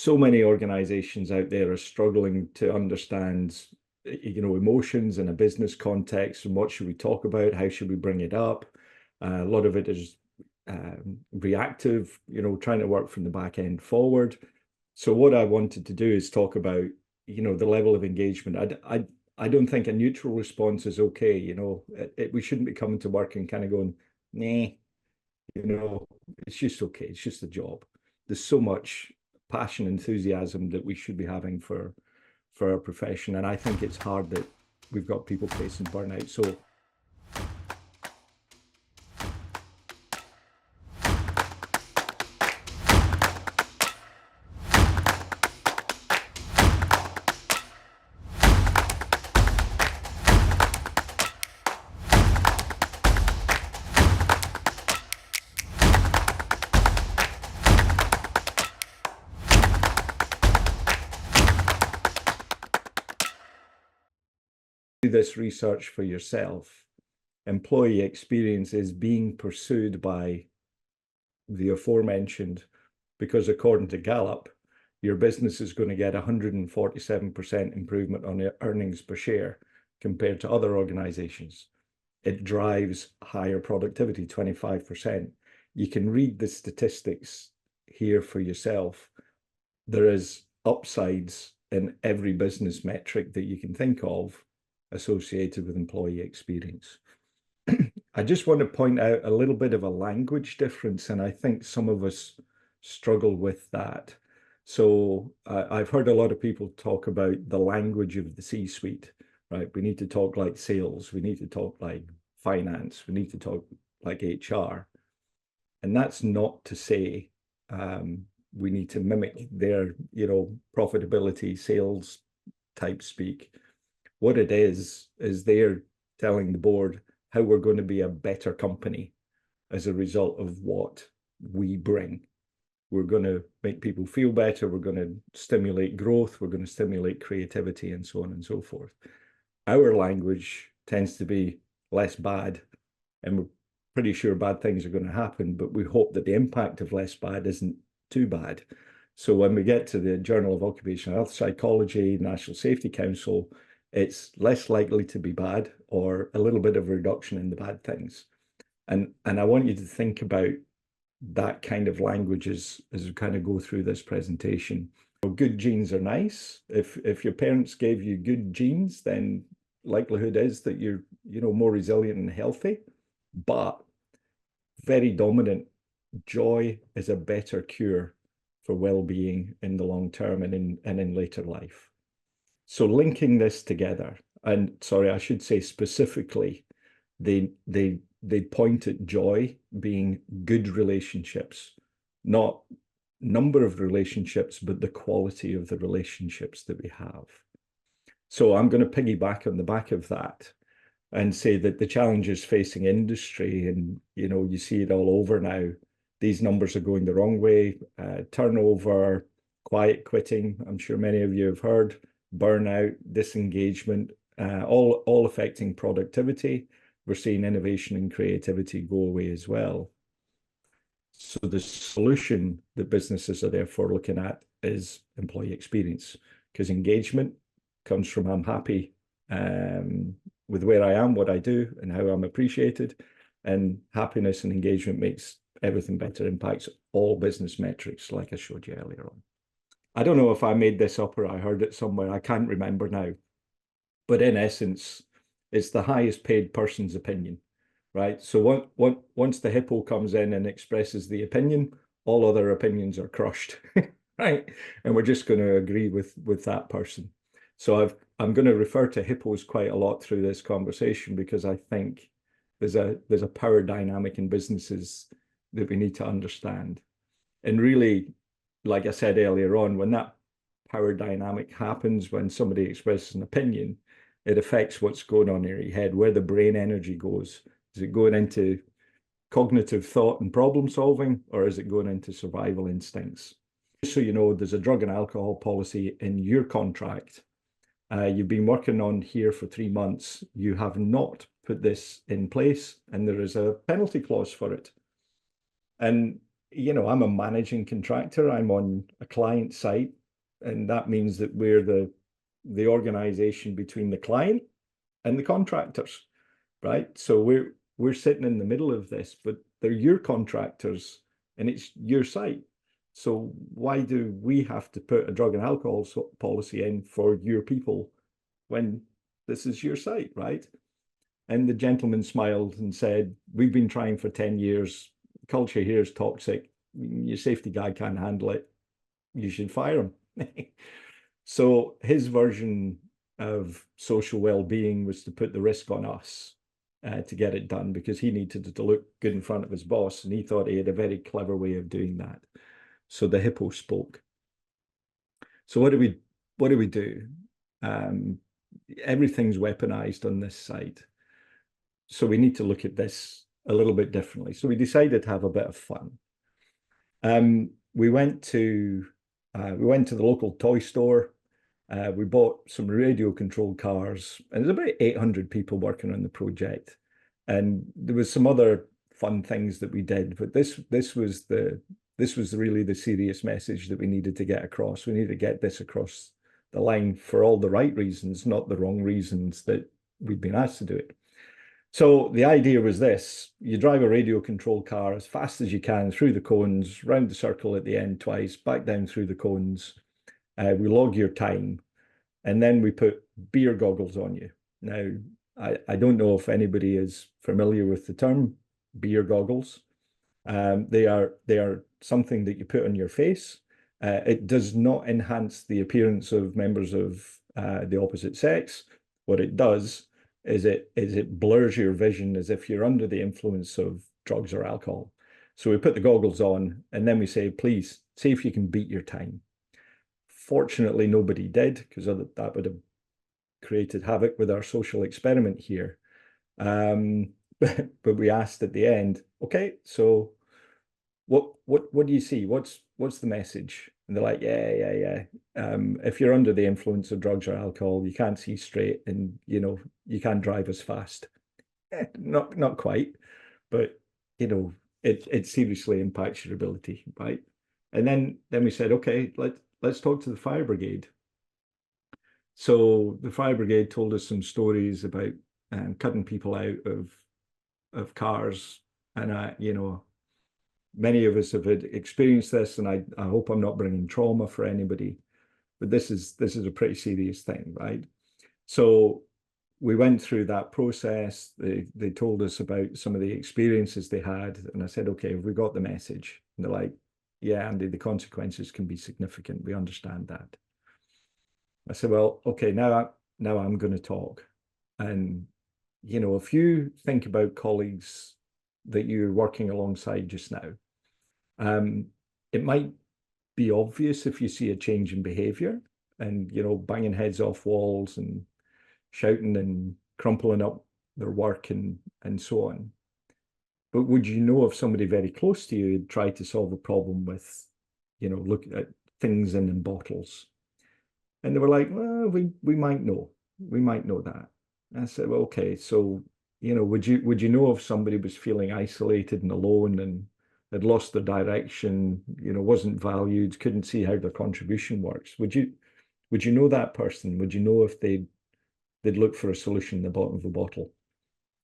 so many organizations out there are struggling to understand, emotions in a business context, and what should we talk about? How should we bring it up? A lot of it is reactive, trying to work from the back end forward. So what I wanted to do is talk about, the level of engagement. I don't think a neutral response is okay. We shouldn't be coming to work and kind of going, nah, it's just okay. It's just a job. There's so much passion, enthusiasm that we should be having for our profession. And I think it's hard that we've got people facing burnout. So do this research for yourself. Employee experience is being pursued by the aforementioned, because according to Gallup, your business is going to get 147% improvement on earnings per share compared to other organizations. It drives higher productivity, 25%. You can read the statistics here for yourself. There is upsides in every business metric that you can think of associated with employee experience. I just want to point out a little bit of a language difference, and I think some of us struggle with that. So I've heard a lot of people talk about the language of the C-suite, right? We need to talk like sales. We need to talk like finance. We need to talk like HR. And that's not to say we need to mimic their, profitability, sales type speak. What it is they're telling the board how we're going to be a better company as a result of what we bring. We're going to make people feel better. We're going to stimulate growth. We're going to stimulate creativity, and so on and so forth. Our language tends to be less bad, and we're pretty sure bad things are going to happen, but we hope that the impact of less bad isn't too bad. So when we get to the Journal of Occupational Health Psychology, National Safety Council, it's less likely to be bad, or a little bit of a reduction in the bad things. And I want you to think about that kind of language as we kind of go through this presentation. Good genes are nice. If your parents gave you good genes, then likelihood is that you're more resilient and healthy. But very dominant, joy is a better cure for well-being in the long term and in later life. So linking this together, and sorry, I should say specifically, they point at joy being good relationships, not number of relationships, but the quality of the relationships that we have. So I'm going to piggyback on the back of that and say that the challenges facing industry, and you see it all over now, these numbers are going the wrong way. Turnover, quiet quitting, I'm sure many of you have heard, burnout, disengagement, all affecting productivity. We're seeing innovation and creativity go away as well. So the solution that businesses are therefore looking at is employee experience, because engagement comes from I'm happy with where I am, what I do, and how I'm appreciated. And happiness and engagement makes everything better, impacts all business metrics, like I showed you earlier on. I don't know if I made this up or I heard it somewhere. I can't remember now. But in essence, it's the highest paid person's opinion, right? So once the HIPPO comes in and expresses the opinion, all other opinions are crushed, right? And we're just going to agree with that person. So I'm going to refer to HIPPOs quite a lot through this conversation, because I think there's a power dynamic in businesses that we need to understand. And really, like I said earlier on, when that power dynamic happens, when somebody expresses an opinion, it affects what's going on in your head, where the brain energy goes. Is it going into cognitive thought and problem solving, or is it going into survival instincts? So there's a drug and alcohol policy in your contract. You've been working on here for 3 months. You have not put this in place, and there is a penalty clause for it. And I'm a managing contractor. I'm on a client site. And that means that we're the organization between the client and the contractors, right? So we're sitting in the middle of this, but they're your contractors and it's your site. So why do we have to put a drug and alcohol policy in for your people when this is your site, right? And the gentleman smiled and said, we've been trying for 10 years. Culture here is toxic. Your safety guy can't handle it. You should fire him. So his version of social well-being was to put the risk on us to get it done, because he needed to look good in front of his boss, and he thought he had a very clever way of doing that. So the HIPPO spoke. So what do we do? Everything's weaponized on this side. So we need to look at this a little bit differently. So we decided to have a bit of fun. We went to the local toy store. We bought some radio-controlled cars, and there's about 800 people working on the project. And there was some other fun things that we did, but this was really the serious message that we needed to get across. We needed to get this across the line for all the right reasons, not the wrong reasons that we'd been asked to do it. So the idea was this: you drive a radio-controlled car as fast as you can through the cones, round the circle at the end twice, back down through the cones. We log your time, and then we put beer goggles on you. Now, I don't know if anybody is familiar with the term beer goggles. They are something that you put on your face. It does not enhance the appearance of members of the opposite sex. What it does is it blurs your vision as if you're under the influence of drugs or alcohol. So we put the goggles on, and then we say, please, see if you can beat your time. Fortunately, nobody did, because that would have created havoc with our social experiment here. But we asked at the end, okay, so what do you see? What's the message? And they're like, yeah. If you're under the influence of drugs or alcohol, you can't see straight, and you can't drive as fast. Not quite, but it seriously impacts your ability, right? And then we said, okay, let's talk to the fire brigade. So the fire brigade told us some stories about cutting people out of cars, and many of us have experienced this, and I hope I'm not bringing trauma for anybody, but this is a pretty serious thing, right? So we went through that process. They told us about some of the experiences they had, and I said, okay, have we got the message? And they're like, yeah, Andy, the consequences can be significant. We understand that. I said, well, okay, now I'm going to talk. And if you think about colleagues that you're working alongside just now, it might be obvious if you see a change in behavior and, banging heads off walls and shouting and crumpling up their work and so on. But would you know if somebody very close to you had tried to solve a problem with, look at things in bottles? And they were like, well, we might know. We might know that. And I said, well, okay, so, would you know if somebody was feeling isolated and alone and had lost their direction, wasn't valued, couldn't see how their contribution works? Would you know that person? Would you know if they'd look for a solution in the bottom of the bottle?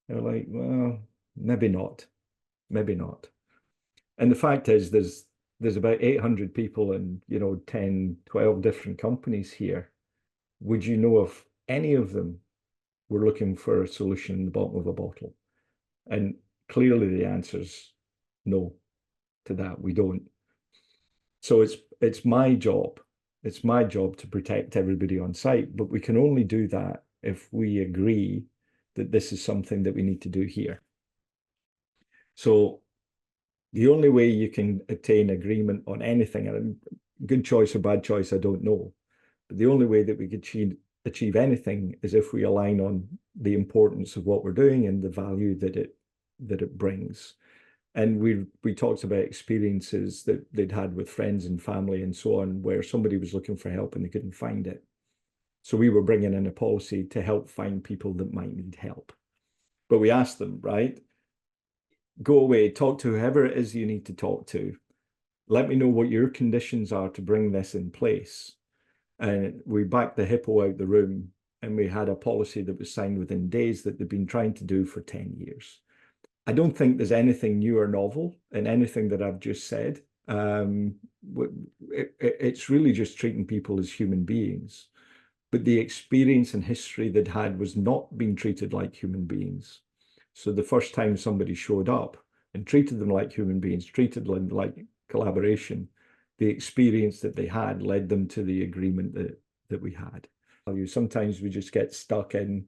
They're like, well, maybe not. Maybe not. And the fact is, there's about 800 people in 10, 12 different companies here. Would you know if any of them were looking for a solution in the bottom of a bottle? And clearly the answer's no to that. We don't. So it's my job. It's my job to protect everybody on site, but we can only do that if we agree that this is something that we need to do here. So the only way you can attain agreement on anything, and good choice or bad choice, I don't know, but the only way that we could achieve anything is if we align on the importance of what we're doing and the value that it brings. And we talked about experiences that they'd had with friends and family and so on, where somebody was looking for help and they couldn't find it. So we were bringing in a policy to help find people that might need help. But we asked them, right, go away, talk to whoever it is you need to talk to. Let me know what your conditions are to bring this in place. And we backed the HIPPO out the room, and we had a policy that was signed within days that they've been trying to do for 10 years. I don't think there's anything new or novel in anything that I've just said. It's really just treating people as human beings. But the experience and history they'd had was not being treated like human beings. So the first time somebody showed up and treated them like human beings, treated them like collaboration, the experience that they had led them to the agreement that we had. Sometimes we just get stuck in,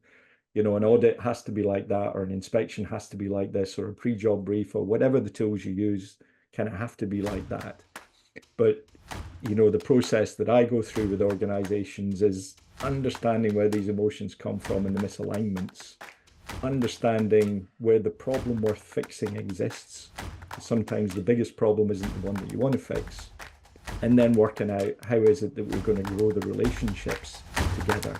an audit has to be like that, or an inspection has to be like this, or a pre-job brief, or whatever the tools you use kind of have to be like that. But, the process that I go through with organizations is understanding where these emotions come from and the misalignments, understanding where the problem worth fixing exists. Sometimes the biggest problem isn't the one that you want to fix. And then working out how is it that we're going to grow the relationships together.